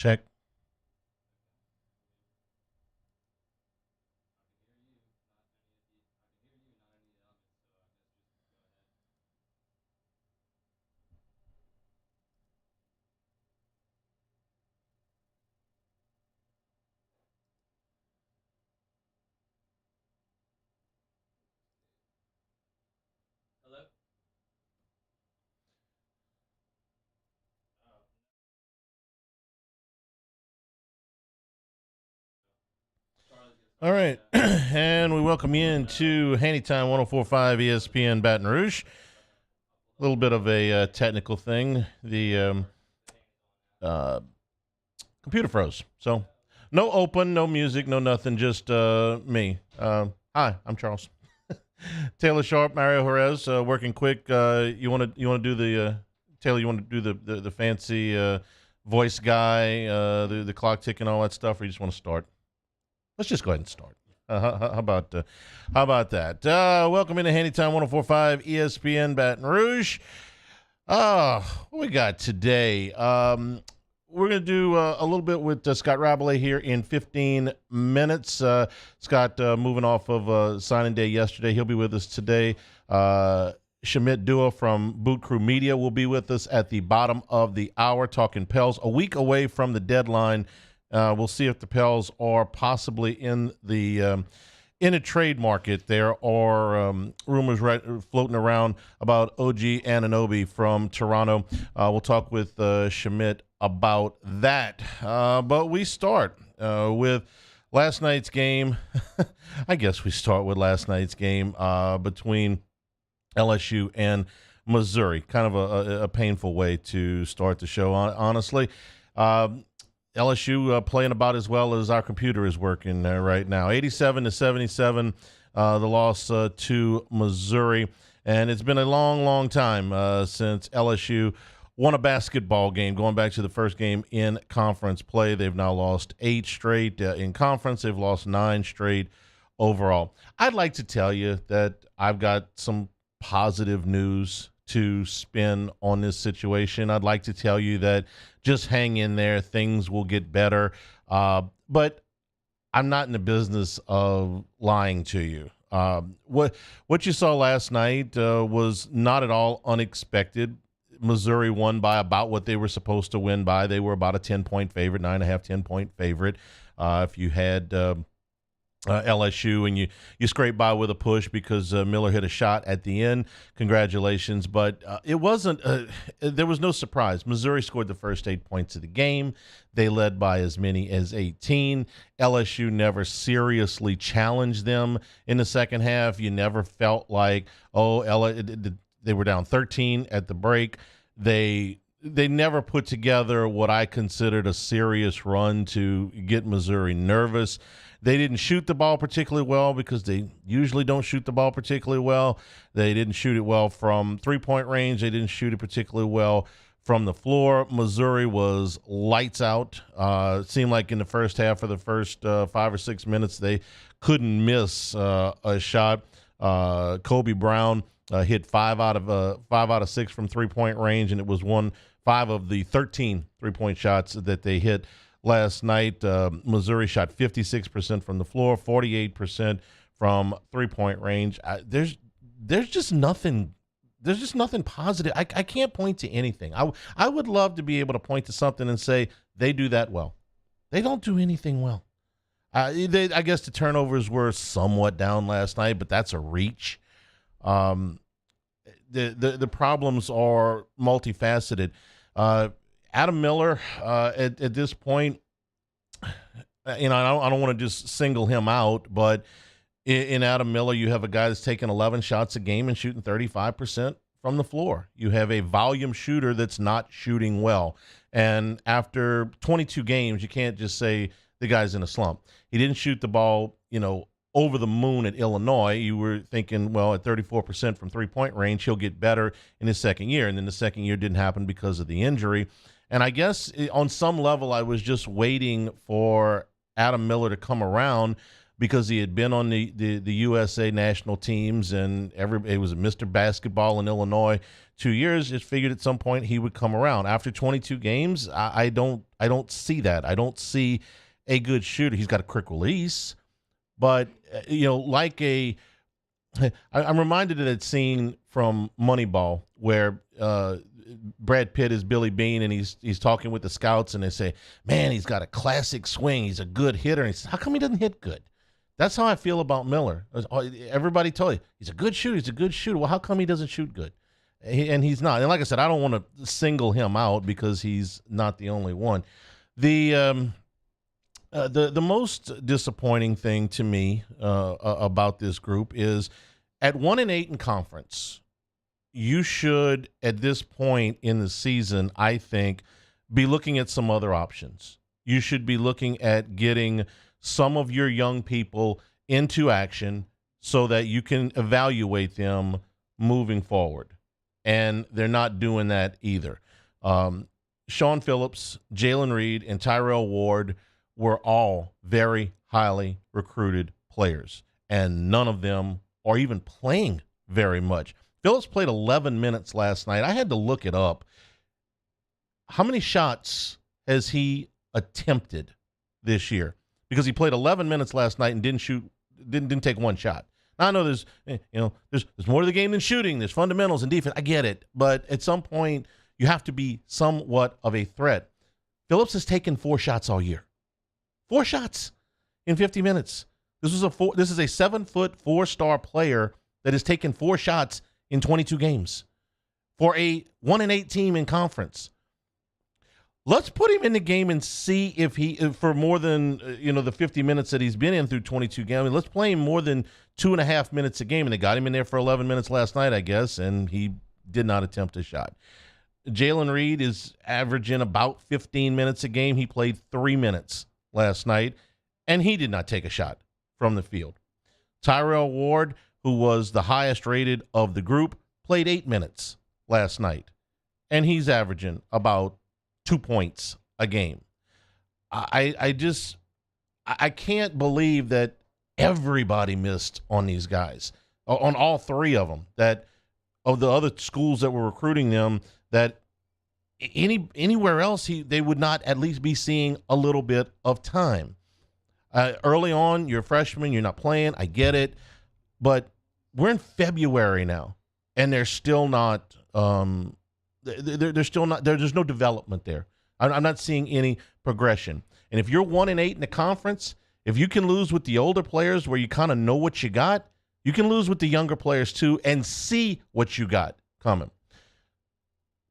Check. All right, and we welcome you into Hanny Time 104.5 ESPN Baton Rouge. A little bit of a technical thing. The uh, computer froze. So no open, no music, no nothing, just me. Hi, I'm Charles. Taylor Sharp, Mario Jerez, working quick. You want to do the Taylor? You want to do the fancy voice guy, the clock ticking, all that stuff, or you just want to start? Let's just go ahead and start. How about that? Welcome into Handy Time 104.5 ESPN Baton Rouge. What we got today? We're going to do a little bit with Scott Rabelais here in 15 minutes. Scott moving off of signing day yesterday. He'll be with us today. Shamit Dua from Boot Crew Media will be with us at the bottom of the hour talking Pels. A week away from the deadline. We'll see if the Pels are possibly in a trade market. There are rumors floating around about OG Anunoby from Toronto. We'll talk with Shamit about that. But we start with last night's game. I guess we start with last night's game between LSU and Missouri. Kind of a painful way to start the show, honestly. LSU playing about as well as our computer is working right now. 87-77, the loss to Missouri. And it's been a long, long time since LSU won a basketball game, going back to the first game in conference play. They've now lost 8 straight in conference. They've lost 9 straight overall. I'd like to tell you that I've got some positive news to spin on this situation. I'd like to tell you that just hang in there, things will get better. But I'm not in the business of lying to you. What you saw last night was not at all unexpected. Missouri won by about what they were supposed to win by. They were about a 10-point favorite, 9.5, 10-point favorite. If you had LSU and you scrape by with a push because Miller hit a shot at the end, congratulations. But it wasn't there was no surprise. Missouri scored the first 8 points of the game. They led by as many as 18. LSU never seriously challenged them in the second half. You never felt like, they were down 13 at the break. They never put together what I considered a serious run to get Missouri nervous. They didn't shoot the ball particularly well because they usually don't shoot the ball particularly well. They didn't shoot it well from three-point range. They didn't shoot it particularly well from the floor. Missouri was lights out. It seemed like in the first half of the first 5 or 6 minutes, they couldn't miss a shot. Kobe Brown hit 5 out of 6 from three-point range, and it was 5 of the 13 three-point shots that they hit last night. Missouri shot 56% from the floor, 48% from three-point range. There's just nothing. There's just nothing positive. I can't point to anything. I would love to be able to point to something and say they do that well. They don't do anything well. I guess the turnovers were somewhat down last night, but that's a reach. The problems are multifaceted. Adam Miller, at this point, I don't want to just single him out, but in Adam Miller, you have a guy that's taking 11 shots a game and shooting 35% from the floor. You have a volume shooter that's not shooting well. And after 22 games, you can't just say the guy's in a slump. He didn't shoot the ball, over the moon at Illinois. You were thinking, well, at 34% from three-point range, he'll get better in his second year. And then the second year didn't happen because of the injury. And I guess on some level, I was just waiting for Adam Miller to come around because he had been on the USA national teams and it was Mr. Basketball in Illinois 2 years. Just figured at some point he would come around. After 22 games, I don't I don't see that. I don't see a good shooter. He's got a quick release, but like I'm reminded of that scene from Moneyball where Brad Pitt is Billy Bean, and he's talking with the scouts, and they say, "Man, he's got a classic swing. He's a good hitter." And he says, "How come he doesn't hit good?" That's how I feel about Miller. Everybody told you he's a good shooter. He's a good shooter. Well, how come he doesn't shoot good? And he's not. And like I said, I don't want to single him out because he's not the only one. The most disappointing thing to me about this group is at 1-8 in conference, you should at this point in the season, I think, be looking at some other options. You should be looking at getting some of your young people into action so that you can evaluate them moving forward. And they're not doing that either. Sean Phillips, Jalen Reed, and Tyrell Ward were all very highly recruited players, and none of them are even playing very much. Phillips played 11 minutes last night. I had to look it up. How many shots has he attempted this year? Because he played 11 minutes last night and didn't take one shot. Now, I know there's more to the game than shooting. There's fundamentals and defense. I get it, but at some point you have to be somewhat of a threat. Phillips has taken 4 shots all year. 4 shots in 50 minutes. This is a 7-foot 4-star player that has taken 4 shots in 22 games for a 1-8 team in conference. Let's put him in the game and see if for more than the 50 minutes that he's been in through 22 games. I mean, let's play him more than 2.5 minutes a game, and they got him in there for 11 minutes last night, I guess, and he did not attempt a shot. Jalen Reed is averaging about 15 minutes a game. He played 3 minutes last night, and he did not take a shot from the field. Tyrell Ward, who was the highest rated of the group, played 8 minutes last night, and he's averaging about 2 points a game. I can't believe that everybody missed on these guys, on all 3 of them, that of the other schools that were recruiting them, that anywhere else they would not at least be seeing a little bit of time. Early on, you're a freshman, you're not playing, I get it, but we're in February now, and they're still not there's no development there. I'm not seeing any progression. And if you're 1-8 in the conference, if you can lose with the older players where you kind of know what you got, you can lose with the younger players too and see what you got coming.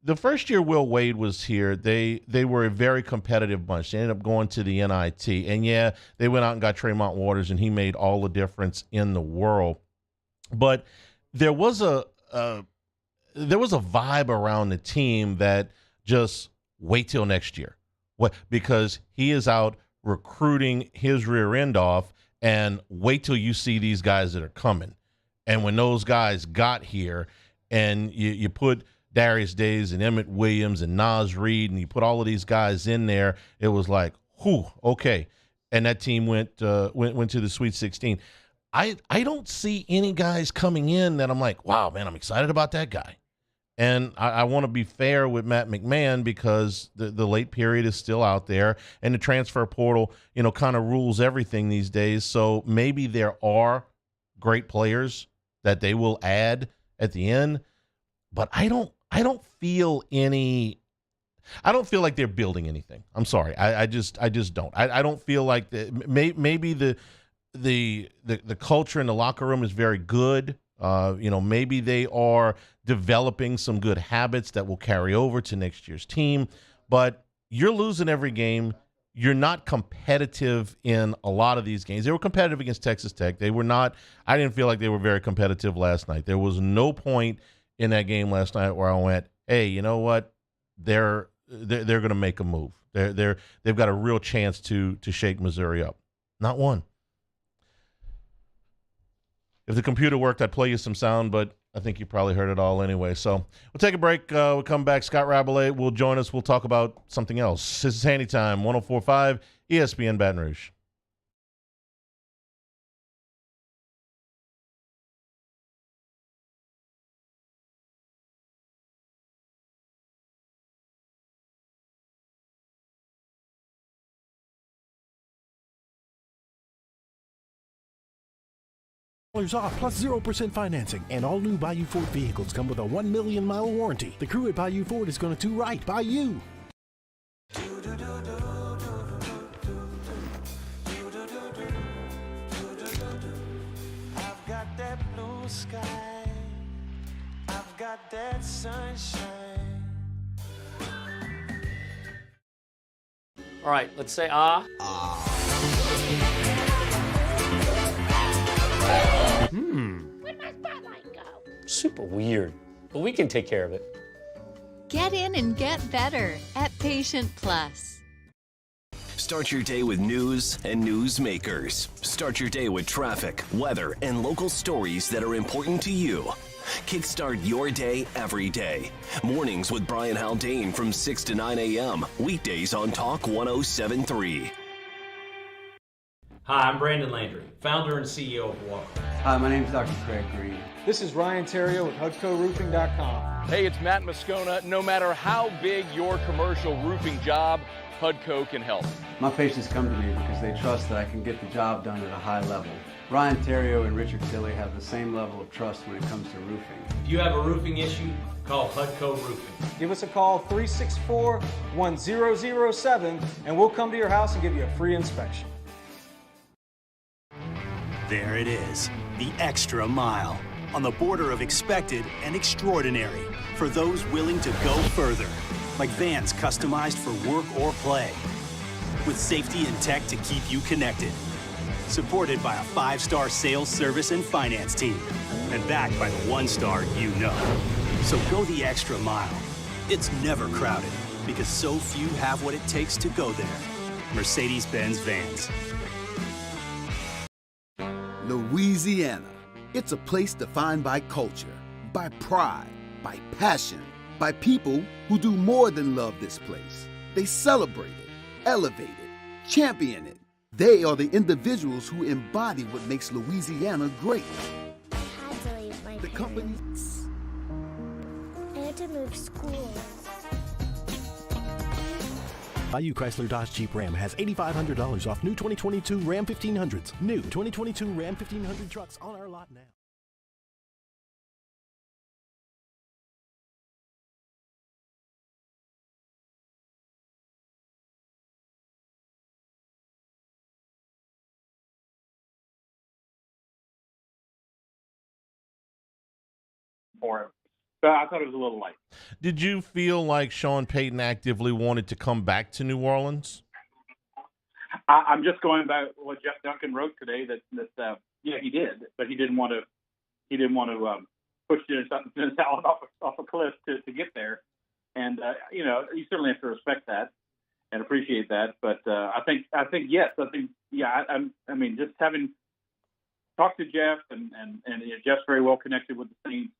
The first year Will Wade was here, they were a very competitive bunch. They ended up going to the NIT. And, yeah, they went out and got Tremont Waters, and he made all the difference in the world. But there was a vibe around the team that just wait till next year. Because he is out recruiting his rear end off, and wait till you see these guys that are coming. And when those guys got here and you put Darius Days and Emmett Williams and Nas Reed, and you put all of these guys in there, it was like, whew, okay. And that team went to the Sweet 16. I don't see any guys coming in that I'm like, wow, man, I'm excited about that guy. And I want to be fair with Matt McMahon because the late period is still out there, and the transfer portal, kind of rules everything these days. So maybe there are great players that they will add at the end, but I don't feel like they're building anything. I'm sorry. I just don't. I don't feel like maybe the culture in the locker room is very good. Maybe they are developing some good habits that will carry over to next year's team, but you're losing every game. You're not competitive in a lot of these games. They were competitive against Texas Tech. They were not. I didn't feel like they were very competitive last night. There was no point in that game last night where I went, hey, you know what? They're going to make a move. They've got a real chance to shake Missouri up. Not one. If the computer worked, I'd play you some sound, but I think you probably heard it all anyway. So we'll take a break. We'll come back. Scott Rabelais will join us. We'll talk about something else. This is Hanny Time, 104.5 ESPN Baton Rouge. off plus 0% financing, and all new Bayou Ford vehicles come with a 1 million mile warranty. The crew at Bayou Ford is going to do right by you. I've got that blue sky, I've got that sunshine. All right, let's say ah. Where'd my spotlight go? Super weird, but we can take care of it. Get in and get better at Patient Plus. Start your day with news and newsmakers. Start your day with traffic, weather, and local stories that are important to you. Kickstart your day every day. Mornings with Brian Haldane from 6 to 9 a.m. Weekdays on Talk 107.3. Hi, I'm Brandon Landry, founder and CEO of Walker. Hi, my name is Dr. Craig Green. This is Ryan Terrio with HUDCORoofing.com. Hey, it's Matt Moscona. No matter how big your commercial roofing job, HUDCO can help. My patients come to me because they trust that I can get the job done at a high level. Ryan Terrio and Richard Tilley have the same level of trust when it comes to roofing. If you have a roofing issue, call HUDCO Roofing. Give us a call, 364-1007, and we'll come to your house and give you a free inspection. There it is, the extra mile, on the border of expected and extraordinary, for those willing to go further, like vans customized for work or play, with safety and tech to keep you connected, supported by a 5-star sales, service, and finance team, and backed by the 1-star you know. So go the extra mile. It's never crowded, because so few have what it takes to go there. Mercedes-Benz Vans. Louisiana. It's a place defined by culture, by pride, by passion, by people who do more than love this place. They celebrate it, elevate it, champion it. They are the individuals who embody what makes Louisiana great. I had to leave my parents. I had to move schools. Bayou Chrysler Dodge Jeep Ram has $8,500 off new 2022 Ram 1500s. New 2022 Ram 1500 trucks on our lot now. For him. But I thought it was a little light. Did you feel like Sean Payton actively wanted to come back to New Orleans? I'm just going by what Jeff Duncan wrote today that yeah, he did, but he didn't want to push Dennis Allen off a cliff to get there. And you certainly have to respect that and appreciate that. But I think yes, yeah. I mean, just having talked to Jeff and Jeff's very well connected with the Saints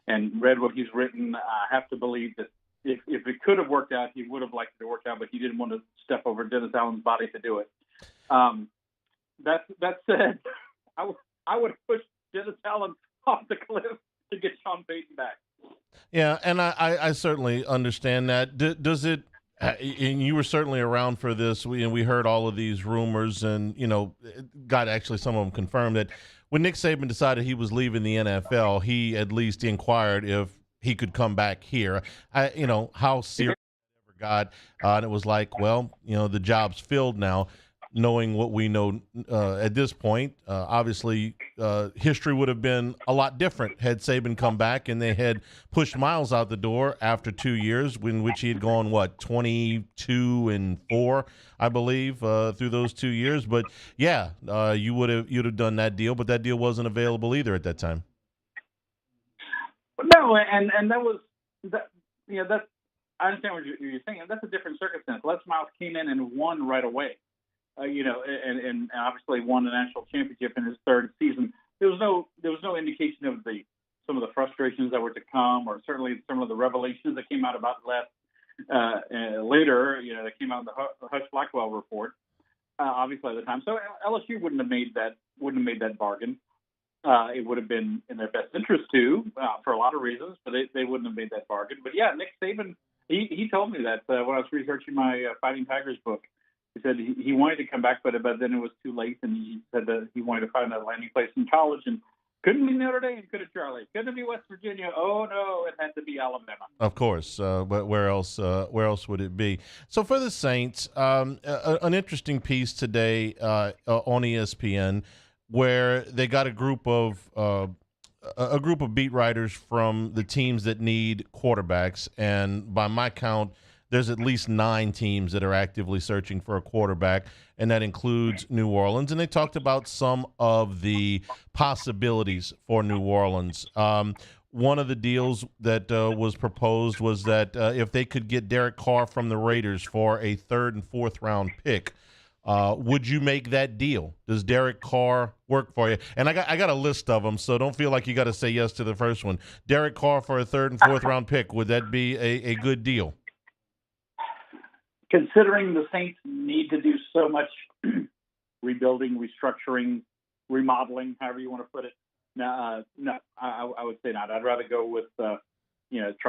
and read what he's written. I have to believe that if it could have worked out, he would have liked it to work out, but he didn't want to step over Dennis Allen's body to do it. That said, I would have pushed Dennis Allen off the cliff to get Sean Payton back. Yeah, and I certainly understand that. Does it? And you were certainly around for this. We heard all of these rumors, and got actually some of them confirmed that when Nick Saban decided he was leaving the NFL, he at least inquired if he could come back here. How serious it ever got, and it was like, well, the job's filled now. Knowing what we know at this point, obviously history would have been a lot different had Saban come back and they had pushed Miles out the door after 2 years, in which he had gone 22-4, I believe, through those 2 years. But yeah, you'd have done that deal, but that deal wasn't available either at that time. No, and that was that. That's I understand what you're saying. That's a different circumstance. Les Miles came in and won right away. And obviously won the national championship in his third season. There was no indication of some of the frustrations that were to come, or certainly some of the revelations that came out about later. That came out in the Hush Blackwell report. Obviously at the time, so LSU wouldn't have made that bargain. It would have been in their best interest too, for a lot of reasons, but they wouldn't have made that bargain. But yeah, Nick Saban, he told me that when I was researching my Fighting Tigers book. He said he wanted to come back, but then it was too late, and he said that he wanted to find a landing place in college, and Couldn't be Notre Dame, could it, Charlie? Couldn't it be West Virginia? Oh no, it had to be Alabama. Of course, but where else? Where else would it be? So for the Saints, an interesting piece today on ESPN, where they got a group of beat writers from the teams that need quarterbacks, and by my count, there's at least 9 teams that are actively searching for a quarterback, and that includes New Orleans. And they talked about some of the possibilities for New Orleans. One of the deals that was proposed was that if they could get Derek Carr from the Raiders for a 3rd and 4th round pick, would you make that deal? Does Derek Carr work for you? And I got a list of them, so don't feel like you got to say yes to the first one. Derek Carr for a 3rd and 4th round pick, would that be a good deal? Considering the Saints need to do so much rebuilding, restructuring, remodeling, however you want to put it, no, I would say not. I'd rather go with, try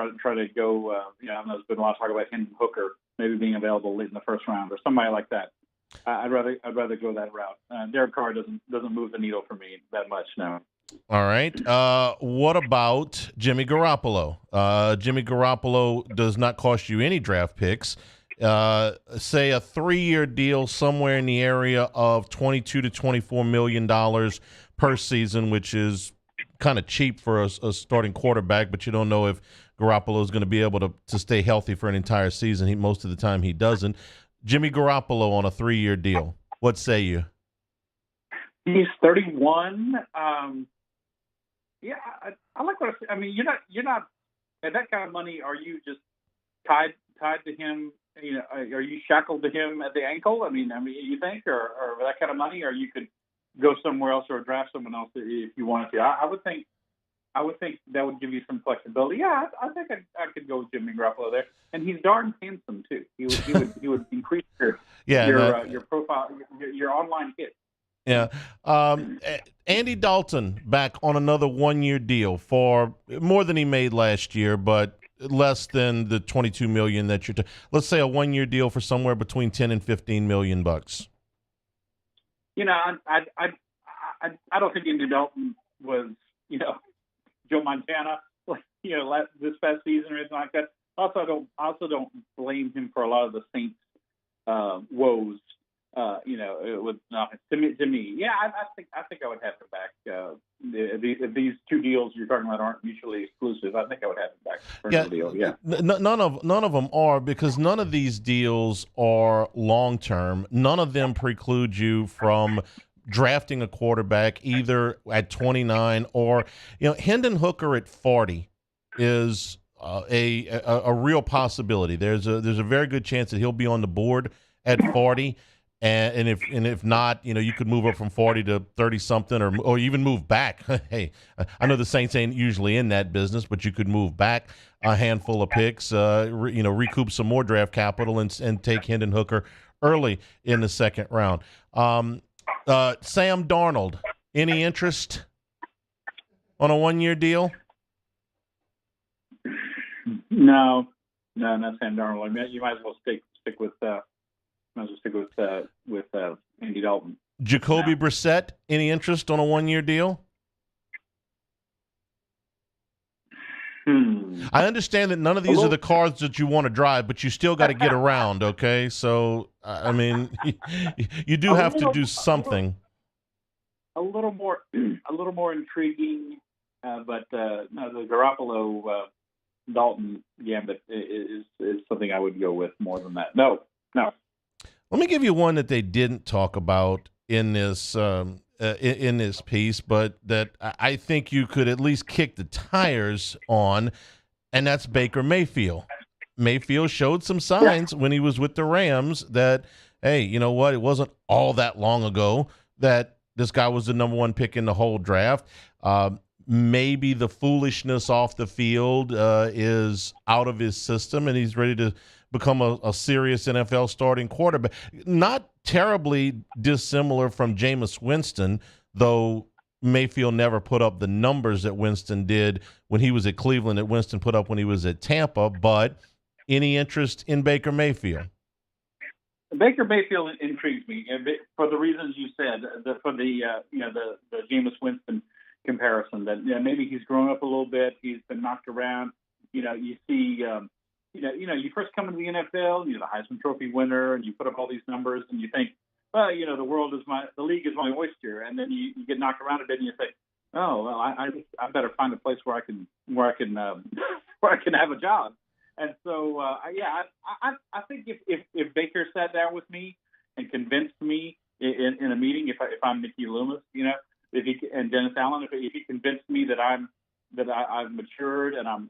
to go. I know there's been a lot of talk about Hendon Hooker maybe being available late in the 1st round or somebody like that. I'd rather go that route. Derek Carr doesn't move the needle for me that much now. All right. What about Jimmy Garoppolo? Jimmy Garoppolo does not cost you any draft picks. Say a 3-year deal somewhere in the area of $22 to $24 million per season, which is kind of cheap for a starting quarterback, but you don't know if Garoppolo is going to be able to stay healthy for an entire season. Most of the time he doesn't. Jimmy Garoppolo on a 3-year deal. What say you? He's 31. I like what I mean. You're not at that kind of money. Are you just tied to him? Are you shackled to him at the ankle? I mean, you think, or that kind of money, or you could go somewhere else or draft someone else if you wanted to. I would think that would give you some flexibility. Yeah, I think I could go with Jimmy Garoppolo there, and he's darn handsome too. He would increase your profile, your online hit. Yeah. Andy Dalton back on another 1-year deal for more than he made last year, but less than the $22 million that you're let's say a 1-year deal for somewhere between $10 and $15 million bucks. I don't think Andy Dalton was, Joe Montana, this past season or anything like that. I also don't blame him for a lot of the Saints woes. To me, yeah, I think I would have him back. If these 2 deals you're talking about aren't mutually exclusive, I think I would have him back for a deal. Yeah, none of them are, because none of these deals are long term. None of them preclude you from drafting a quarterback either at 29 or Hendon Hooker at 40 is a real possibility. There's a very good chance that he'll be on the board at 40. And if not, you could move up from 40 to 30 something, or even move back. Hey, I know the Saints ain't usually in that business, but you could move back a handful of picks, recoup some more draft capital and take Hendon Hooker early in the 2nd round. Sam Darnold, any interest on a 1-year deal? No, not Sam Darnold. I mean, you might as well stick with. Might as well stick with Andy Dalton. Jacoby Brissett, any interest on a 1-year deal? I understand that none of these are the cars that you want to drive, but you still got to get around, okay? So, I mean, you do have to do something. A little more intriguing, but no, the Garoppolo Dalton gambit is something I would go with more than that. No. Let me give you one that they didn't talk about in this piece, but that I think you could at least kick the tires on, and that's Baker Mayfield. Mayfield showed some signs when he was with the Rams that, hey, you know what? It wasn't all that long ago that this guy was the number 1 pick in the whole draft. Maybe the foolishness off the field is out of his system, and he's ready to become a serious NFL starting quarterback. Not terribly dissimilar from Jameis Winston, though Mayfield never put up the numbers that Winston did when he was at Cleveland, that Winston put up when he was at Tampa. But any interest in Baker Mayfield? Baker Mayfield intrigues me for the reasons you said. For the Jameis Winston, comparison that maybe he's grown up a little bit. He's been knocked around. You see, you first come into the NFL, and you're the Heisman Trophy winner, and you put up all these numbers, and you think, well, the league is my oyster, and then you get knocked around a bit, and you think, oh, well, I better find a place where I can where I can have a job. And so, I think if Baker sat down with me and convinced me in a meeting, if I'm Mickey Loomis, and Dennis Allen, if he convinced me that I've matured and I'm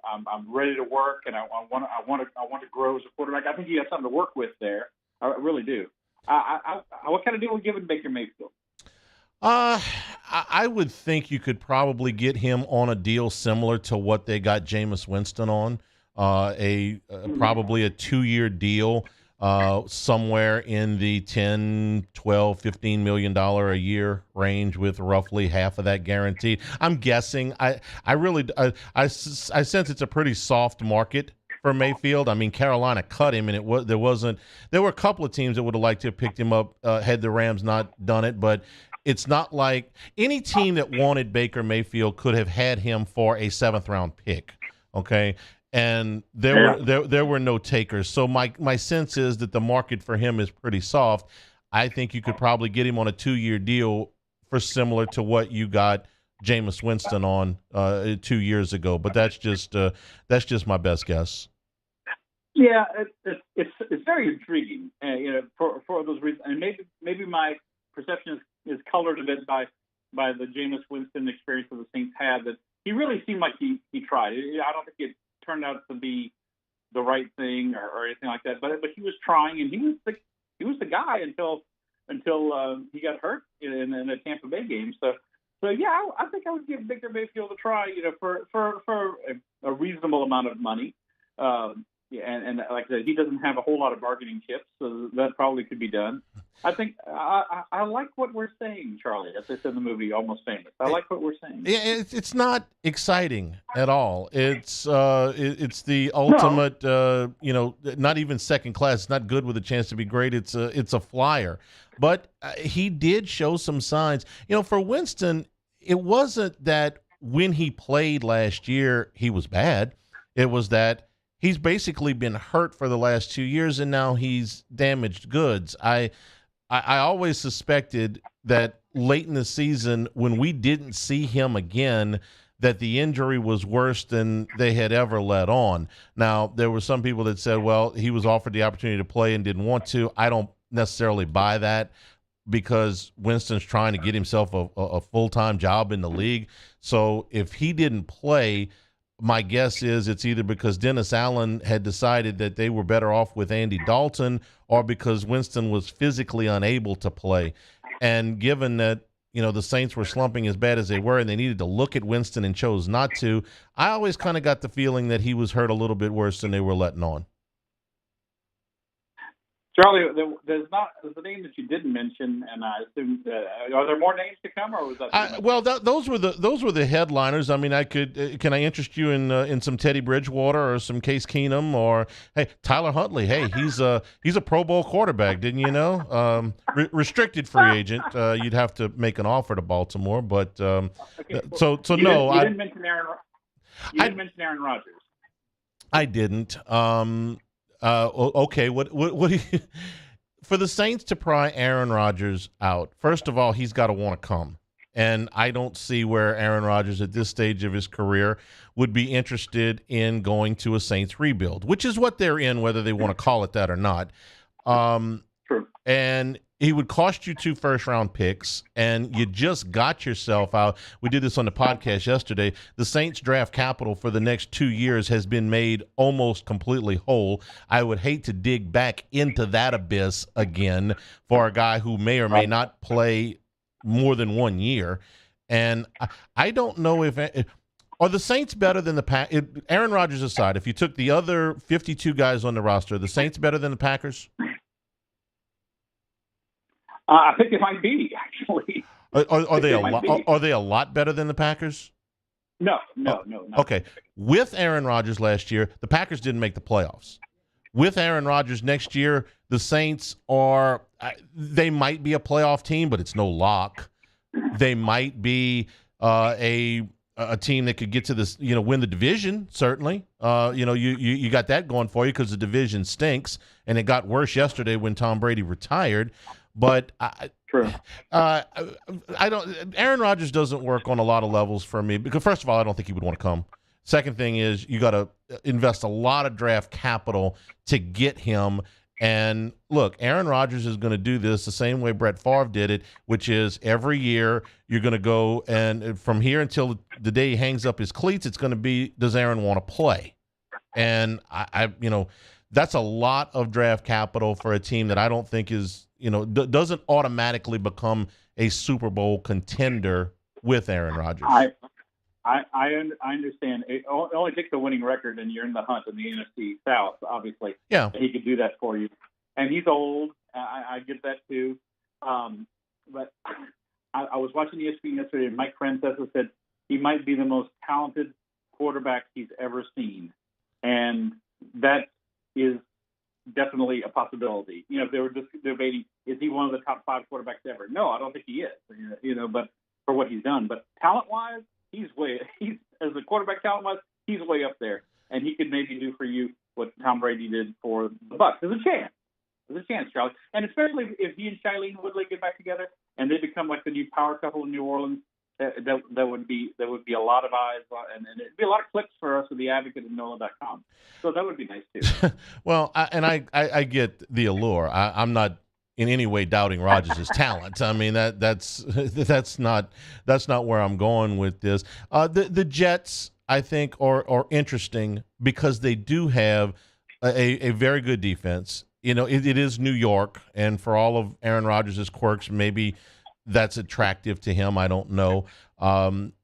ready to work and I want to grow as a quarterback, I think he has something to work with there. I really do. What kind of deal are we giving Baker Mayfield? I would think you could probably get him on a deal similar to what they got Jameis Winston on, probably a 2-year deal, somewhere in the $10, $12, $15 million a year range, with roughly half of that guaranteed. I'm guessing. I sense it's a pretty soft market for Mayfield. I mean, Carolina cut him, and there were a couple of teams that would have liked to have picked him up had the Rams not done it, but it's not like any team that wanted Baker Mayfield could have had him for a 7th-round pick, okay? And there were no takers. So my sense is that the market for him is pretty soft. I think you could probably get him on a 2-year deal for similar to what you got Jameis Winston on 2 years ago. But that's just my best guess. Yeah, it's very intriguing, for those reasons. And maybe my perception is colored a bit by the Jameis Winston experience that the Saints had. That he really seemed like he tried. I don't think it turned out to be the right thing or anything like that. But he was trying, and he was the guy until he got hurt in a Tampa Bay game. So yeah, I think I would give Baker Mayfield a try, for a reasonable amount of money. And like I said, he doesn't have a whole lot of bargaining chips, so that probably could be done. I think I like what we're saying, Charlie. As I said in the movie, Almost Famous. I like what we're saying. Yeah, it's not exciting at all. It's the ultimate, not even second class. It's not good with a chance to be great. It's a flyer. But he did show some signs. For Winston, it wasn't that when he played last year he was bad. It was that he's basically been hurt for the last 2 years, and now he's damaged goods. I always suspected that late in the season, when we didn't see him again, that the injury was worse than they had ever let on. Now, there were some people that said, well, he was offered the opportunity to play and didn't want to. I don't necessarily buy that, because Winston's trying to get himself a full-time job in the league. So if he didn't play, my guess is it's either because Dennis Allen had decided that they were better off with Andy Dalton, or because Winston was physically unable to play. And given that, the Saints were slumping as bad as they were and they needed to look at Winston and chose not to, I always kind of got the feeling that he was hurt a little bit worse than they were letting on. Charlie, there's a name that you didn't mention, and I assume are there more names to come, or was that? Those were the headliners. I mean, can I interest you in some Teddy Bridgewater or some Case Keenum, or hey, Tyler Huntley? Hey, he's a Pro Bowl quarterback, didn't you know? Restricted free agent. You'd have to make an offer to Baltimore, but no. You didn't mention Aaron. You didn't mention Aaron Rodgers. I didn't. Okay, what do you, for the Saints to pry Aaron Rodgers out, first of all, he's got to want to come. And I don't see where Aaron Rodgers at this stage of his career would be interested in going to a Saints rebuild, which is what they're in, whether they want to call it that or not. True. And he would cost you 2 first-round picks, and you just got yourself out. We did this on the podcast yesterday. The Saints draft capital for the next 2 years has been made almost completely whole. I would hate to dig back into that abyss again for a guy who may or may not play more than 1 year. And I don't know if are the Saints better than the Packers? Aaron Rodgers aside, if you took the other 52 guys on the roster, are the Saints better than the Packers? I think it might be, actually. Are they a lot better than the Packers? No. Okay. With Aaron Rodgers last year, the Packers didn't make the playoffs. With Aaron Rodgers next year, the Saints they might be a playoff team, but it's no lock. They might be a team that could get to this, win the division. Certainly, you got that going for you because the division stinks, and it got worse yesterday when Tom Brady retired. But True. I don't. Aaron Rodgers doesn't work on a lot of levels for me because, first of all, I don't think he would want to come. Second thing is you got to invest a lot of draft capital to get him. And look, Aaron Rodgers is going to do this the same way Brett Favre did it, which is every year you're going to go and from here until the day he hangs up his cleats, it's going to be, does Aaron want to play? And I that's a lot of draft capital for a team that I don't think is, doesn't automatically become a Super Bowl contender with Aaron Rodgers. I understand. It only takes a winning record, and you're in the hunt in the NFC South, obviously. Yeah. He could do that for you. And he's old. I get that, too. But I was watching ESPN yesterday, and Mike Francesa said he might be the most talented quarterback he's ever seen. And that is definitely a possibility. If they were just debating, is he one of the top 5 quarterbacks ever? No, I don't think he is, but for what he's done. But talent-wise, he's as a quarterback talent-wise, he's way up there, and he could maybe do for you what Tom Brady did for the Bucs. There's a chance, Charlie, and especially if he and Shailene Woodley get back together and they become like the new power couple in New Orleans. That would be a lot of eyes, and it'd be a lot of clicks for us at the Advocate and NOLA.com. So that would be nice too. Well, I get the allure. I'm not in any way doubting Rodgers' talent. I mean that's not where I'm going with this. The Jets, I think, are interesting because they do have a very good defense. It is New York, and for all of Aaron Rodgers' quirks, maybe that's attractive to him. I don't know.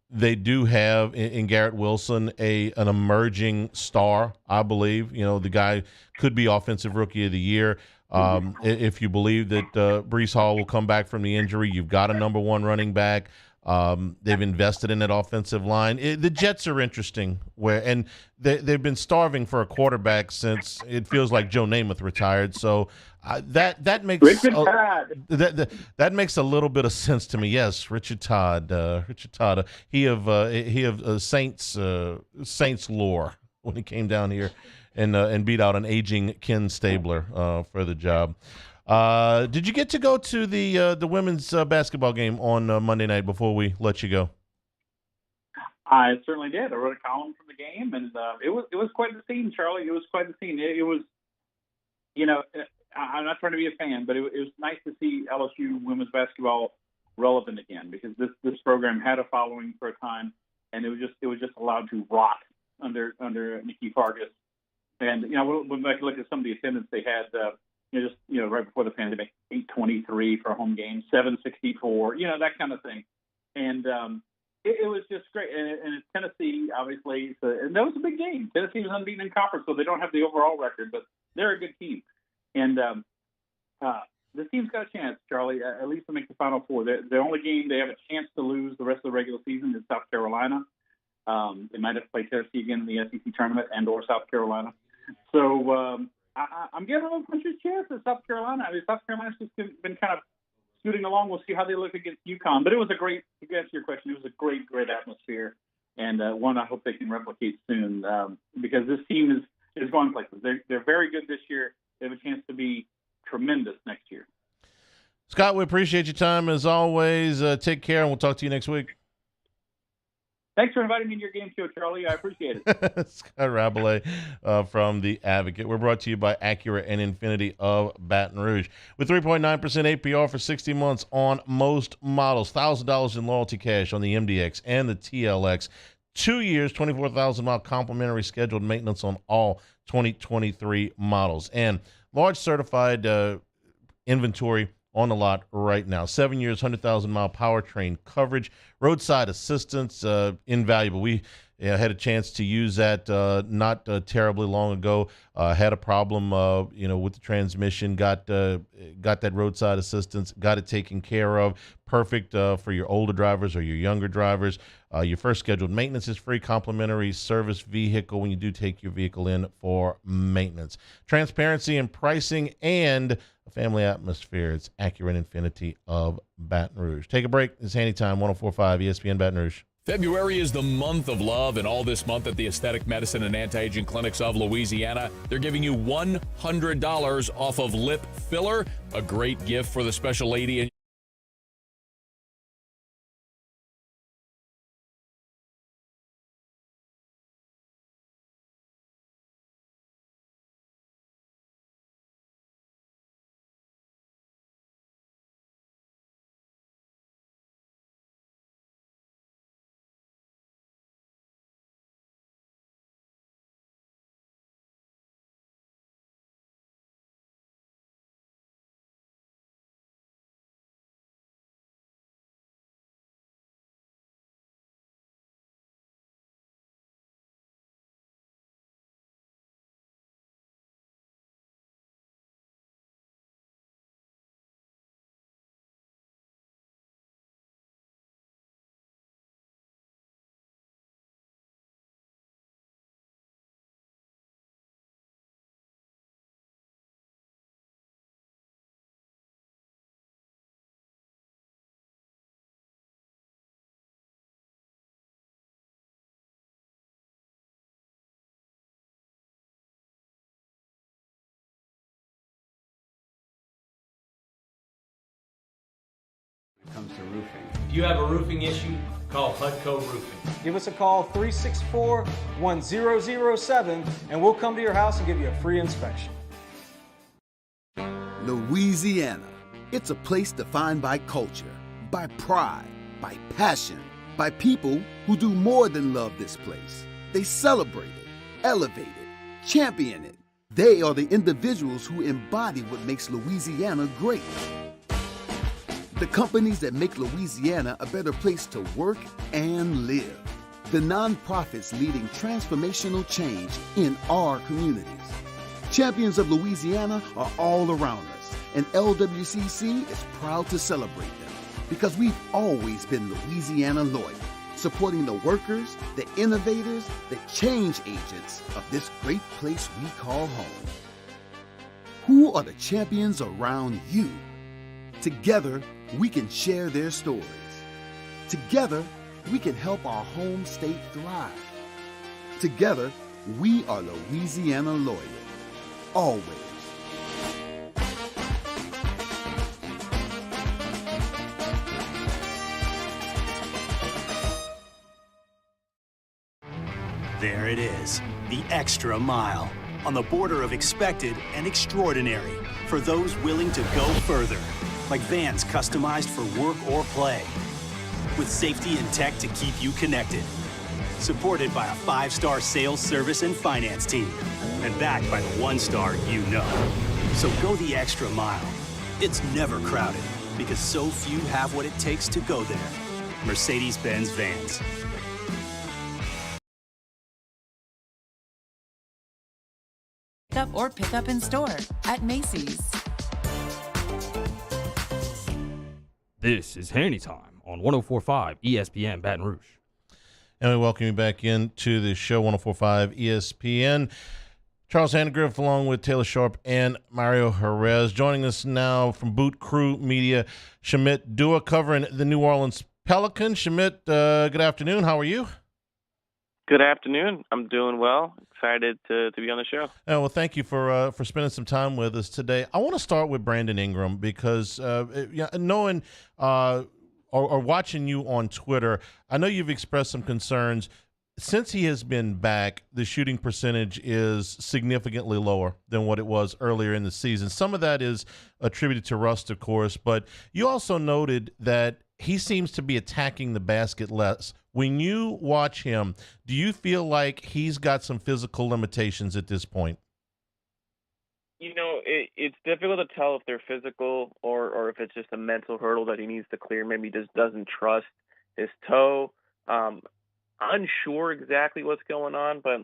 They do have in Garrett Wilson an emerging star, I believe. The guy could be Offensive Rookie of the Year. If you believe that Breece Hall will come back from the injury, you've got a number 1 running back. They've invested in that offensive line. The Jets are interesting, and they've been starving for a quarterback since it feels like Joe Namath retired. So that makes that makes a little bit of sense to me. Yes, Richard Todd, he of Saints lore when he came down here and beat out an aging Ken Stabler for the job. Did you get to go to the women's basketball game on Monday night before we let you go? I certainly did. I wrote a column from the game, and it was quite the scene, Charlie. It was quite the scene. It was, I'm not trying to be a fan, but it was nice to see LSU women's basketball relevant again because this program had a following for a time, and it was just allowed to rot under Nikki Fargas. And when I look at some of the attendance they had. Right before the pandemic, 823 for a home game, 764, that kind of thing. And it was just great. And it's Tennessee, obviously, and that was a big game. Tennessee was unbeaten in conference, so they don't have the overall record, but they're a good team. And this team's got a chance, Charlie, at least to make the Final Four. The only game they have a chance to lose the rest of the regular season is South Carolina. They might have to play Tennessee again in the SEC tournament or South Carolina. So I'm giving them a puncher's chance at South Carolina. I mean, South Carolina's just been kind of scooting along. We'll see how they look against UConn. But it was a great, to answer your question, it was a great, great atmosphere. And one I hope they can replicate soon because this team is going places. They're very good this year. They have a chance to be tremendous next year. Scott, we appreciate your time as always. Take care, and we'll talk to you next week. Thanks for inviting me to your game show, Charlie. I appreciate it. Scott Rabelais from The Advocate. We're brought to you by Acura and Infinity of Baton Rouge. With 3.9% APR for 60 months on most models, $1,000 in loyalty cash on the MDX and the TLX. 2 years, 24,000-mile complimentary scheduled maintenance on all 2023 models. And large certified inventory on the lot right now. 7 years, 100,000-mile powertrain coverage. Roadside assistance, invaluable. We had a chance to use that not terribly long ago. Had a problem, with the transmission. Got that roadside assistance. Got it taken care of. Perfect for your older drivers or your younger drivers. Your first scheduled maintenance is free. Complimentary service vehicle when you do take your vehicle in for maintenance. Transparency in pricing and a family atmosphere. It's Acura and Infinity of Baton Rouge. Take a break. It's Hanny Time, 104.5 ESPN Baton Rouge. February is the month of love, and all this month at the Aesthetic Medicine and Anti-Aging Clinics of Louisiana, they're giving you $100 off of lip filler, a great gift for the special lady. When it comes to roofing. If you have a roofing issue, call Hudco Roofing. Give us a call 364-1007 and we'll come to your house and give you a free inspection. Louisiana. It's a place defined by culture, by pride, by passion, by people who do more than love this place. They celebrate it, elevate it, champion it. They are the individuals who embody what makes Louisiana great. The companies that make Louisiana a better place to work and live. The nonprofits leading transformational change in our communities. Champions of Louisiana are all around us, and LWCC is proud to celebrate them because we've always been Louisiana loyal, supporting the workers, the innovators, the change agents of this great place we call home. Who are the champions around you? Together, we can share their stories. Together, we can help our home state thrive. Together, we are Louisiana loyal. Always. There it is, the extra mile, on the border of expected and extraordinary for those willing to go further, like vans customized for work or play, with safety and tech to keep you connected, supported by a 5-star sales, service, and finance team, and backed by the 1-star you know. So go the extra mile. It's never crowded, because so few have what it takes to go there. Mercedes-Benz Vans. Pick up or pick up in store at Macy's. This is Hanny Time on 104.5 ESPN Baton Rouge. And we welcome you back into the show, 104.5 ESPN. Charles Handegriff along with Taylor Sharp and Mario Jerez. Joining us now from Boot Crew Media, Shamit Dua covering the New Orleans Pelicans. Shamit, good afternoon. How are you? Good afternoon. I'm doing well. Excited to be on the show. Well, thank you for spending some time with us today. I want to start with Brandon Ingram because knowing or watching you on Twitter, I know you've expressed some concerns. Since he has been back, the shooting percentage is significantly lower than what it was earlier in the season. Some of that is attributed to rust, of course, but you also noted that he seems to be attacking the basket less. When you watch him, do you feel like he's got some physical limitations at this point? You know, it's difficult to tell if they're physical or if it's just a mental hurdle that he needs to clear. Maybe he just doesn't trust his toe. Unsure exactly what's going on, but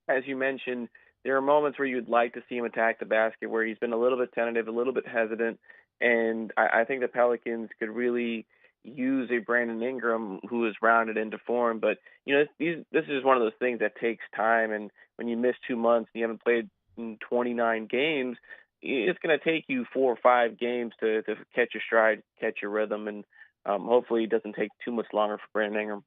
as you mentioned, there are moments where you'd like to see him attack the basket where he's been a little bit tentative, a little bit hesitant, and I think the Pelicans could really use a Brandon Ingram who is rounded into form. But, you know, this is one of those things that takes time, and when you miss 2 months and you haven't played in 29 games, it's going to take you 4 or 5 games to catch your stride, catch your rhythm, and hopefully it doesn't take too much longer for Brandon Ingram.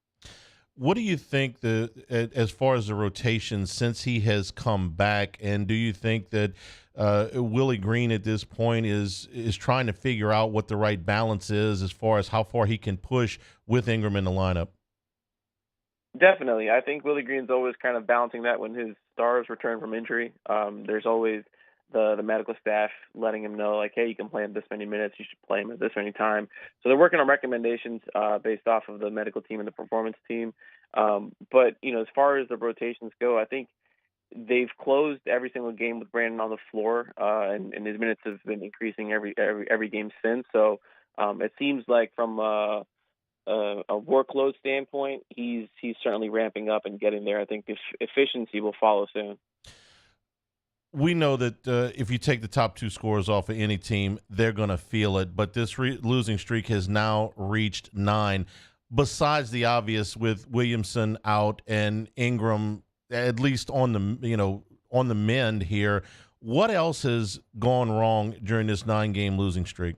What do you think as far as the rotation since he has come back, and do you think that Willie Green at this point is trying to figure out what the right balance is as far as how far he can push with Ingram in the lineup? Definitely. I think Willie Green's always kind of balancing that when his stars return from injury. There's always the medical staff letting him know, like, hey, you can play him this many minutes, you should play him at this many time. So they're working on recommendations based off of the medical team and the performance team. But, as far as the rotations go, I think they've closed every single game with Brandon on the floor, and his minutes have been increasing every game since. So it seems like from a workload standpoint, he's certainly ramping up and getting there. I think efficiency will follow soon. We know that if you take the top two scorers off of any team, they're going to feel it. But this losing streak has now reached 9. Besides the obvious with Williamson out and Ingram, at least on the mend here, what else has gone wrong during this 9-game losing streak?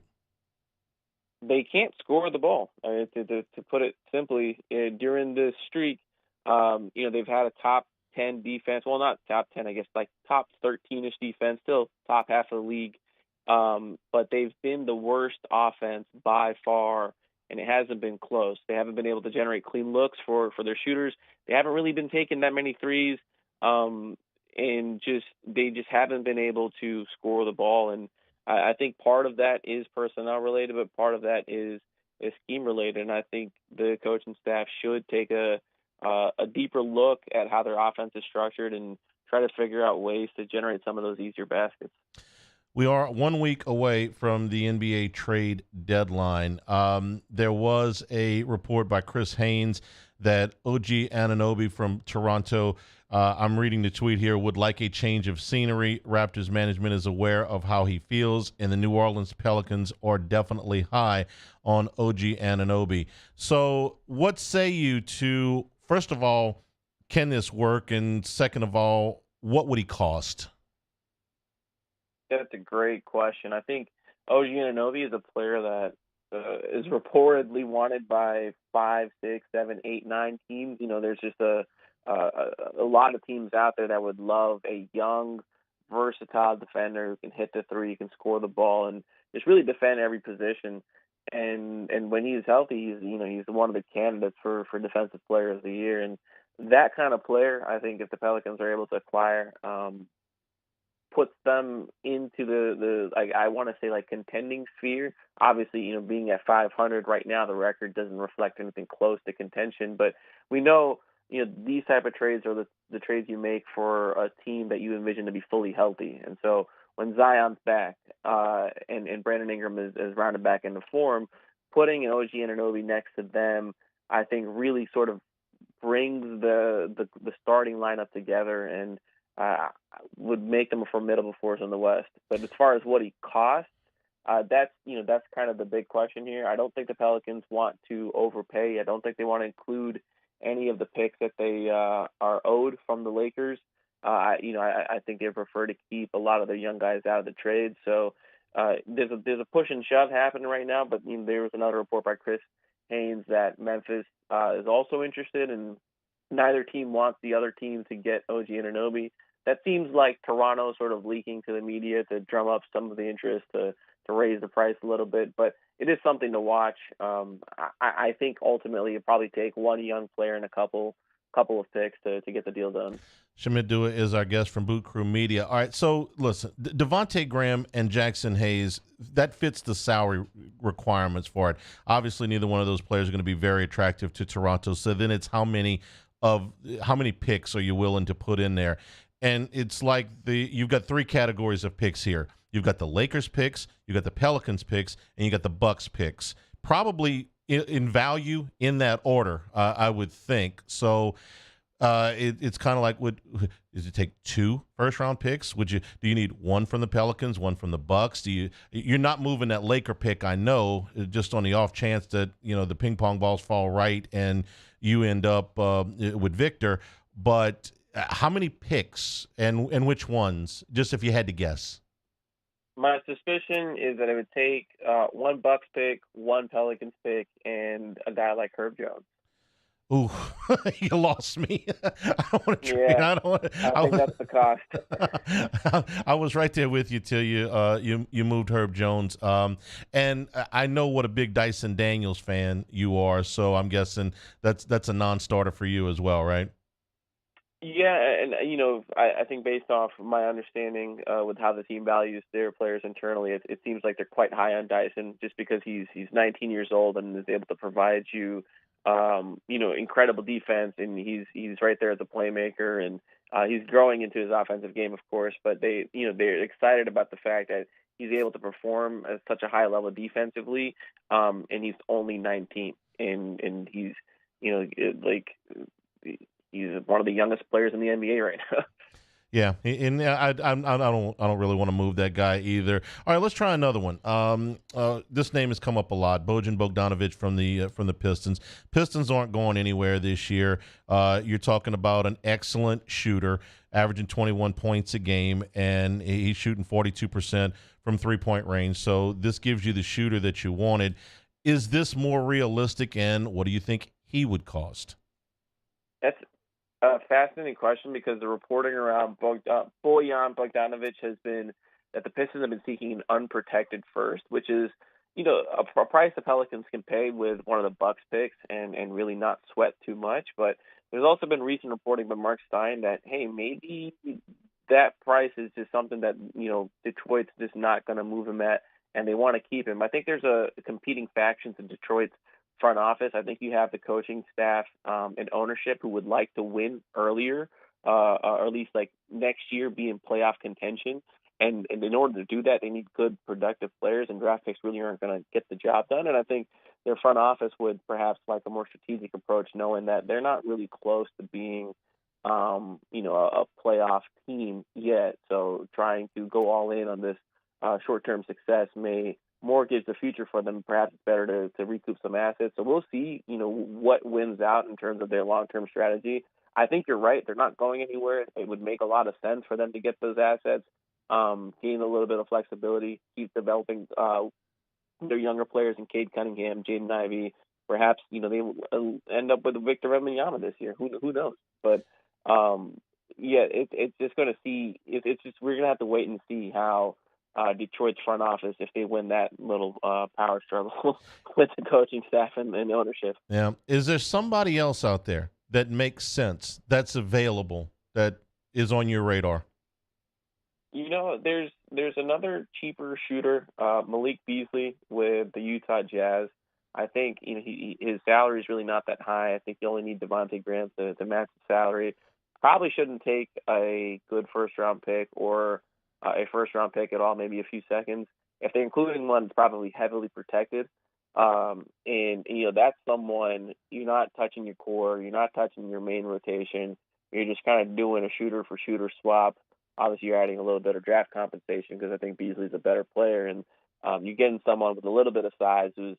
They can't score the ball. To put it simply, during this streak, they've had a top 10 defense. Well, not top 10, I guess, like top 13-ish defense, still top half of the league. But they've been the worst offense by far, and it hasn't been close. They haven't been able to generate clean looks for their shooters. They haven't really been taking that many threes, and they just haven't been able to score the ball. And I think part of that is personnel related, but part of that is scheme related. And I think the coaching staff should take a deeper look at how their offense is structured and try to figure out ways to generate some of those easier baskets. We are 1 week away from the NBA trade deadline. There was a report by Chris Haynes that OG Anunoby from Toronto, I'm reading the tweet here, would like a change of scenery. Raptors management is aware of how he feels, and the New Orleans Pelicans are definitely high on OG Anunoby. So what say you to, first of all, can this work? And second of all, what would he cost? That's a great question. I think OG Anunoby is a player that is reportedly wanted by 5, 6, 7, 8, 9 teams. There's just a lot of teams out there that would love a young, versatile defender who can hit the three, can score the ball, and just really defend every position. And when he's healthy, he's one of the candidates for Defensive Player of the Year. And that kind of player, I think, if the Pelicans are able to acquire, puts them into the I want to say like contending sphere. Obviously, being at 500 right now, the record doesn't reflect anything close to contention. But we know, these type of trades are the trades you make for a team that you envision to be fully healthy. And so when Zion's back and Brandon Ingram is rounded back into form, putting an OG Anunoby next to them, I think really sort of brings the starting lineup together and would make them a formidable force in the West. But as far as what he costs, that's kind of the big question here. I don't think the Pelicans want to overpay. I don't think they want to include any of the picks that they are owed from the Lakers. I think they prefer to keep a lot of their young guys out of the trade. So there's a push and shove happening right now. But there was another report by Chris Haynes that Memphis is also interested, and neither team wants the other team to get OG Anunoby. That seems like Toronto sort of leaking to the media to drum up some of the interest to raise the price a little bit. But it is something to watch. I think ultimately it'll probably take one young player and a couple of picks to get the deal done. Shamit Dua is our guest from Boot Crew Media. All right, so listen, Devontae Graham and Jackson Hayes, that fits the salary requirements for it. Obviously, neither one of those players are going to be very attractive to Toronto. So then it's how many picks are you willing to put in there? And it's like you've got 3 categories of picks here. You've got the Lakers picks, you got the Pelicans picks, and you got the Bucks picks. Probably in value in that order, I would think. So it's kind of like, does it take 2 first-round picks? Do you need 1 from the Pelicans, 1 from the Bucks? You're not moving that Laker pick, I know, just on the off chance that the ping pong balls fall right and you end up with Victor. But how many picks and which ones? Just if you had to guess. My suspicion is that it would take 1 Bucks pick, 1 Pelicans pick, and a guy like Herb Jones. Ooh, you lost me. I don't want to trade. Yeah, I don't want. I think that's the cost. I was right there with you till you moved Herb Jones. And I know what a big Dyson Daniels fan you are, so I'm guessing that's a non-starter for you as well, right? Yeah, and I think based off my understanding with how the team values their players internally, it seems like they're quite high on Dyson just because he's 19 years old and is able to provide you, incredible defense, and he's right there as a playmaker, and he's growing into his offensive game, of course. But they're excited about the fact that he's able to perform at such a high level defensively, and he's only 19, and he's like he's one of the youngest players in the NBA right now. Yeah, and I don't really want to move that guy either. All right, let's try another one. This name has come up a lot. Bojan Bogdanovic from the Pistons. Pistons aren't going anywhere this year. You're talking about an excellent shooter, averaging 21 points a game, and he's shooting 42% from 3-point range. So this gives you the shooter that you wanted. Is this more realistic, and what do you think he would cost? That's a fascinating question because the reporting around Bojan Bogdanovic has been that the Pistons have been seeking an unprotected first, which is, a price the Pelicans can pay with one of the Bucks picks and really not sweat too much. But there's also been recent reporting by Mark Stein that, hey, maybe that price is just something that, Detroit's just not going to move him at, and they want to keep him. I think there's a competing factions in Detroit's front office. I think you have the coaching staff and ownership who would like to win earlier, or at least like next year be in playoff contention. And in order to do that, they need good, productive players, and draft picks really aren't going to get the job done. And I think their front office would perhaps like a more strategic approach, knowing that they're not really close to being, a playoff team yet. So trying to go all in on this short-term success may mortgage the future for them. Perhaps it's better to recoup some assets. So we'll see, what wins out in terms of their long-term strategy. I think you're right. They're not going anywhere. It would make a lot of sense for them to get those assets, gain a little bit of flexibility, keep developing their younger players in Cade Cunningham, Jaden Ivey. Perhaps, they will end up with Victor Wembanyama this year. Who knows? But, it's just going to see. It's just we're going to have to wait and see how Detroit's front office, if they win that little power struggle with the coaching staff and ownership. Yeah. Is there somebody else out there that makes sense, that's available, that is on your radar? There's another cheaper shooter, Malik Beasley with the Utah Jazz. I think his salary is really not that high. I think you only need Devontae Graham to match the salary. Probably shouldn't take a good first-round pick or a first-round pick at all, maybe a few seconds. If they're including one, it's probably heavily protected. That's someone, you're not touching your core, you're not touching your main rotation. You're just kind of doing a shooter-for-shooter swap. Obviously, you're adding a little bit of draft compensation because I think Beasley's a better player. And you're getting someone with a little bit of size who's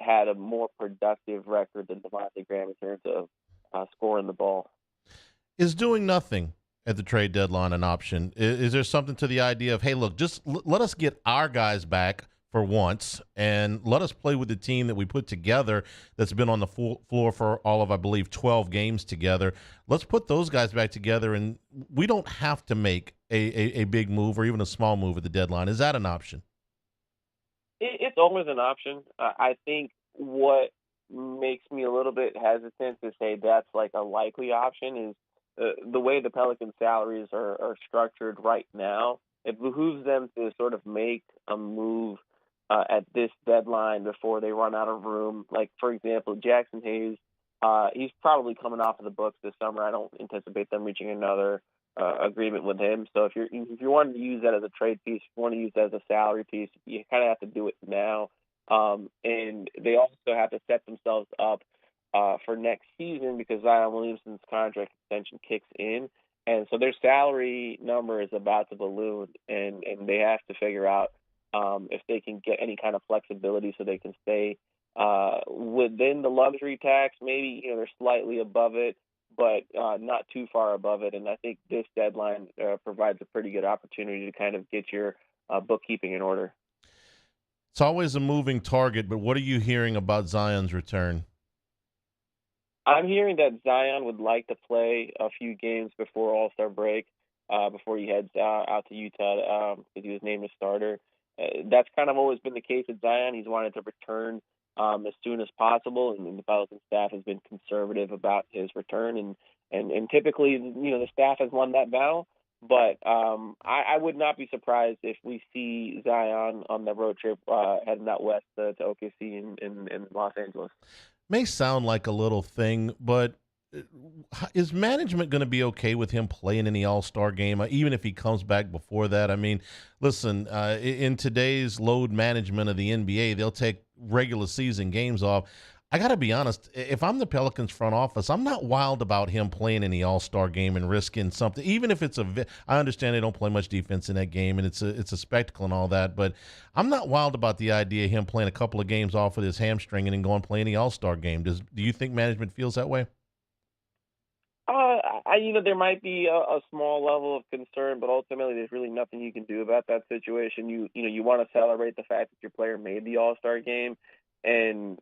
had a more productive record than Devontae Graham in terms of scoring the ball. Is doing nothing at the trade deadline an option? Is there something to the idea of, hey, look, just let us get our guys back for once and let us play with the team that we put together that's been on the floor for all of, I believe, 12 games together. Let's put those guys back together, and we don't have to make a big move or even a small move at the deadline. Is that an option? It's always an option. I think what makes me a little bit hesitant to say that's like a likely option is the way the Pelicans' salaries are structured right now. It behooves them to sort of make a move at this deadline before they run out of room. Like, for example, Jackson Hayes, he's probably coming off of the books this summer. I don't anticipate them reaching another agreement with him. So if you wanted to use that as a trade piece, if you want to use that as a salary piece, you kind of have to do it now. And they also have to set themselves up for next season because Zion Williamson's contract extension kicks in. And so their salary number is about to balloon, and they have to figure out if they can get any kind of flexibility so they can stay within the luxury tax. Maybe they're slightly above it, but not too far above it. And I think this deadline provides a pretty good opportunity to kind of get your bookkeeping in order. It's always a moving target, but what are you hearing about Zion's return? I'm hearing that Zion would like to play a few games before All-Star break, before he heads out to Utah, because he was named a starter. That's kind of always been the case with Zion. He's wanted to return as soon as possible, and the Pelicans staff has been conservative about his return, and typically, the staff has won that battle. But I would not be surprised if we see Zion on the road trip heading out west to OKC in Los Angeles. May sound like a little thing, but is management going to be okay with him playing in the All-Star game, even if he comes back before that? I mean, listen, in today's load management of the NBA, they'll take regular season games off. I got to be honest, if I'm the Pelicans front office, I'm not wild about him playing in the All-Star game and risking something, even if it's I understand they don't play much defense in that game, and it's a spectacle and all that, but I'm not wild about the idea of him playing a couple of games off of his hamstring and then going play in the All-Star game. Do you think management feels that way? There might be a small level of concern, but ultimately there's really nothing you can do about that situation. You want to celebrate the fact that your player made the All-Star game. And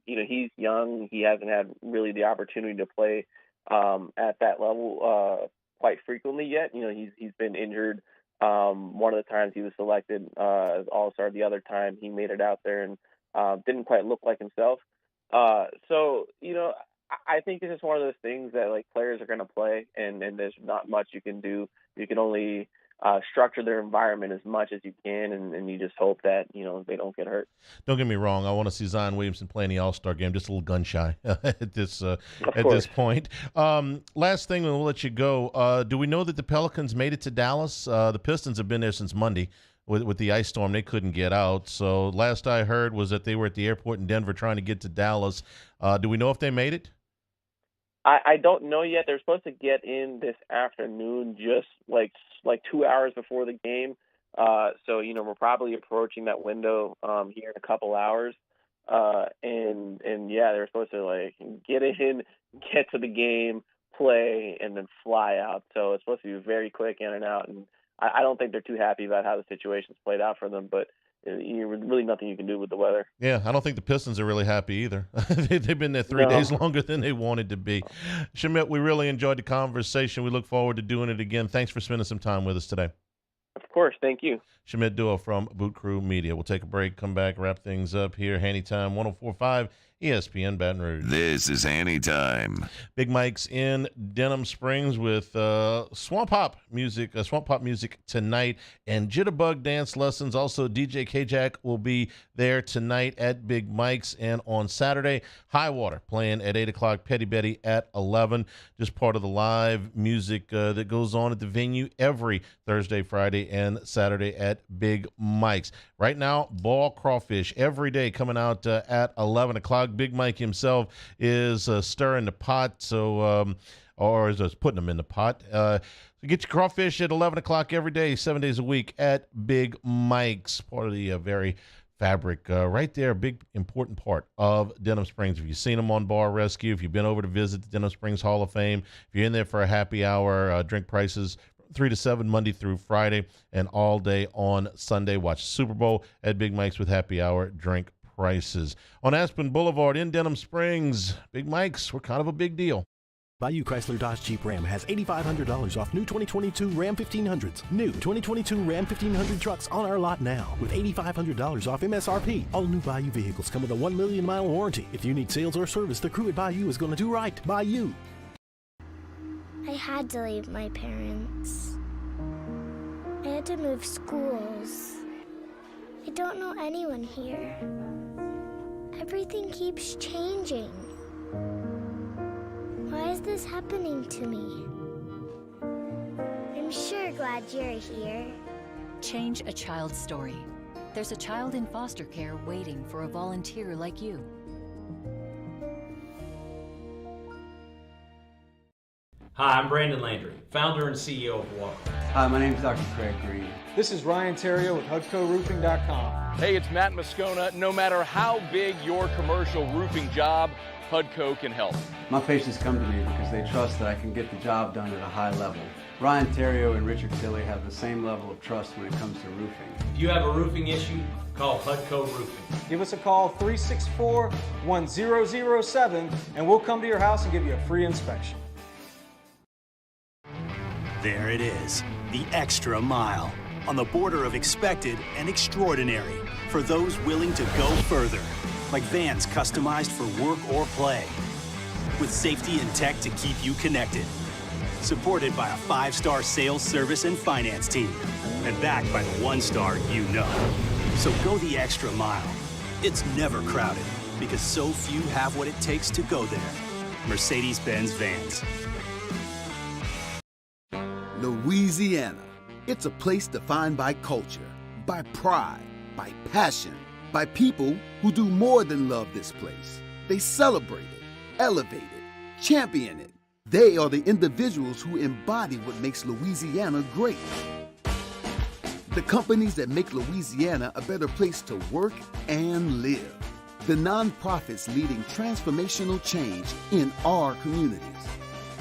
he's young. He hasn't had really the opportunity to play at that level quite frequently yet. He's been injured. One of the times he was selected as All-Star, the other time he made it out there and didn't quite look like himself. So I think it's just one of those things that like players are going to play, and there's not much you can do. You can only structure their environment as much as you can, and you just hope that they don't get hurt. Don't get me wrong. I want to see Zion Williamson play in the All-Star game. Just a little gun shy at this point. Last thing, and we'll let you go. Do we know that the Pelicans made it to Dallas? The Pistons have been there since Monday with the ice storm. They couldn't get out. So last I heard was that they were at the airport in Denver trying to get to Dallas. Do we know if they made it? I don't know yet. They're supposed to get in this afternoon, just like 2 hours before the game. So we're probably approaching that window here in a couple hours. And yeah, they're supposed to get in, get to the game, play, and then fly out. So it's supposed to be very quick in and out. And I don't think they're too happy about how the situation's played out for them, but really nothing you can do with the weather. Yeah, I don't think the Pistons are really happy either. They've been there 3 days longer than they wanted to be. Shamit, we really enjoyed the conversation. We look forward to doing it again. Thanks for spending some time with us today. Of course, thank you. Shamit Dua from Boot Crew Media. We'll take a break, come back, wrap things up here. Hanny Time, 104.5 ESPN Baton Rouge. This is Hanny Time. Big Mike's in Denham Springs with swamp pop music tonight, and jitterbug dance lessons. Also, DJ K-Jack will be there tonight at Big Mike's, and on Saturday, High Water playing at 8 o'clock, Petty Betty at 11. Just part of the live music that goes on at the venue every Thursday, Friday, and Saturday at Big Mike's. Right now, ball crawfish every day coming out at 11 o'clock. Big Mike himself is stirring the pot, or is just putting them in the pot. So get your crawfish at 11 o'clock every day, 7 days a week at Big Mike's. Part of the very fabric right there, a big important part of Denham Springs. If you've seen them on Bar Rescue, if you've been over to visit the Denham Springs Hall of Fame, if you're in there for a happy hour, drink prices 3 to 7 Monday through Friday, and all day on Sunday. Watch Super Bowl at Big Mike's with happy hour drink prices. On Aspen Boulevard in Denham Springs, Big Mike's, we're kind of a big deal. Bayou Chrysler Dodge Jeep Ram has $8,500 off new 2022 Ram 1500s. New 2022 Ram 1500 trucks on our lot now with $8,500 off MSRP. All new Bayou vehicles come with a 1 million mile warranty. If you need sales or service, the crew at Bayou is going to do right by you. I had to leave my parents. I had to move schools. I don't know anyone here. Everything keeps changing. Why is this happening to me? I'm sure glad you're here. Change a child's story. There's a child in foster care waiting for a volunteer like you. Hi, I'm Brandon Landry, founder and CEO of Walker. Hi, my name is Dr. Craig Green. This is Ryan Terrio with HUDCORoofing.com. Hey, it's Matt Moscona. No matter how big your commercial roofing job, HUDCO can help. My patients come to me because they trust that I can get the job done at a high level. Ryan Terrio and Richard Tilley have the same level of trust when it comes to roofing. If you have a roofing issue, call Hudco Roofing. Give us a call 364-1007 and we'll come to your house and give you a free inspection. There it is, the extra mile, on the border of expected and extraordinary, for those willing to go further, like vans customized for work or play, with safety and tech to keep you connected, supported by a 5-star sales, service, and finance team, and backed by the 1-star you know. So go the extra mile. It's never crowded, because so few have what it takes to go there. Mercedes-Benz Vans. Louisiana. It's a place defined by culture, by pride, by passion, by people who do more than love this place. They celebrate it, elevate it, champion it. They are the individuals who embody what makes Louisiana great. The companies that make Louisiana a better place to work and live. The nonprofits leading transformational change in our communities.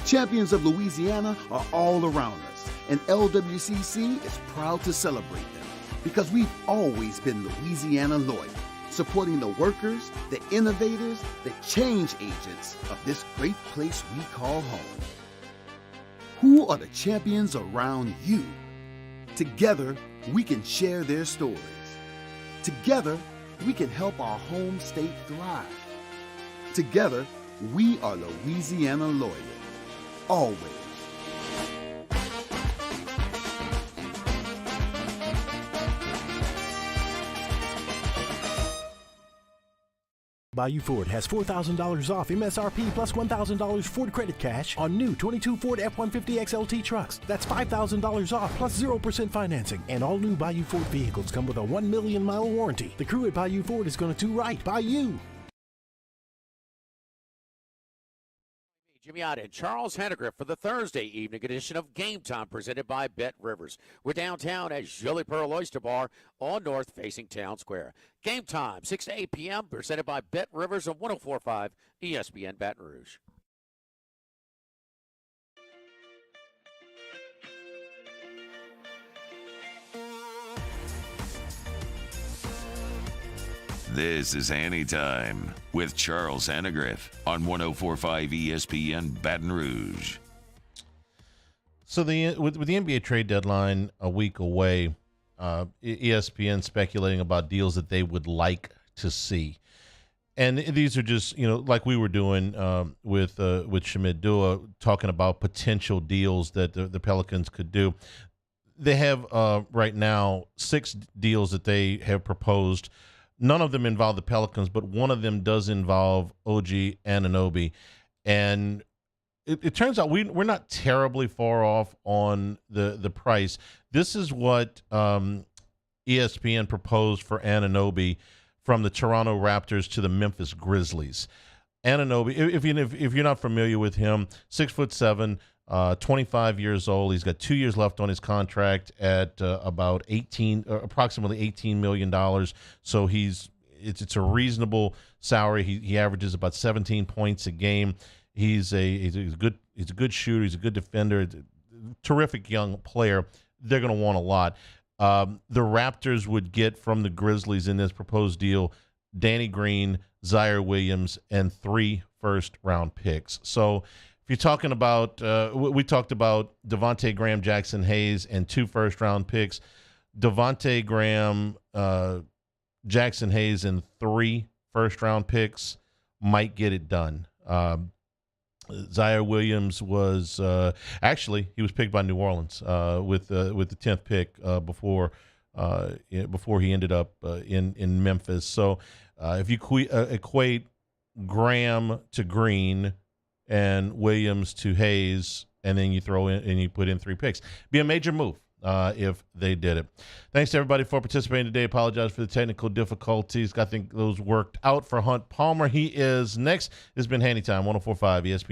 Champions of Louisiana are all around us, and LWCC is proud to celebrate them because we've always been Louisiana loyal, supporting the workers, the innovators, the change agents of this great place we call home. Who are the champions around you? Together, we can share their stories. Together, we can help our home state thrive. Together, we are Louisiana loyal. Always. Bayou Ford has $4,000 off MSRP plus $1,000 Ford credit cash on new 22 Ford F-150 XLT trucks. That's $5,000 off plus 0% financing. And all new Bayou Ford vehicles come with a 1 million mile warranty. The crew at Bayou Ford is going to do right by you. Jimmy Ott and Charles Henniger for the Thursday evening edition of Game Time presented by Bet Rivers. We're downtown at Jolly Pearl Oyster Bar on north facing Town Square. Game Time, 6 to 8 p.m. presented by Bet Rivers on 104.5 ESPN Baton Rouge. This is Hanny Time with Charles Henniger on 104.5 ESPN Baton Rouge. So with the NBA trade deadline a week away, ESPN speculating about deals that they would like to see. And these are just, like we were doing with Shamid Dua, talking about potential deals that the Pelicans could do. They have right now 6 deals that they have proposed. None of them involve the Pelicans, but one of them does involve OG Anunoby. And it turns out we're not terribly far off on the price. This is what ESPN proposed for Anunoby from the Toronto Raptors to the Memphis Grizzlies. Anunoby, if you're not familiar with him, 6'7", 25 years old. He's got 2 years left on his contract at approximately $18 million. So it's a reasonable salary. He averages about 17 points a game. He's a good shooter. He's a good defender. Terrific young player. They're going to want a lot. The Raptors would get from the Grizzlies in this proposed deal Danny Green, Zaire Williams, and 3 first-round picks. So if you're talking about, we talked about Devontae Graham, Jackson Hayes, and 2 first-round picks. Devontae Graham, Jackson Hayes, and 3 first-round picks might get it done. Zaire Williams was actually he was picked by New Orleans with the 10th pick before he ended up in Memphis. So if you equate Graham to Green and Williams to Hayes, and then you throw in and you put in 3 picks, be a major move if they did it. Thanks to everybody for participating today. Apologize for the technical difficulties. I think those worked out for Hunt Palmer. He is next. This has been Handy Time, 104.5 ESPN.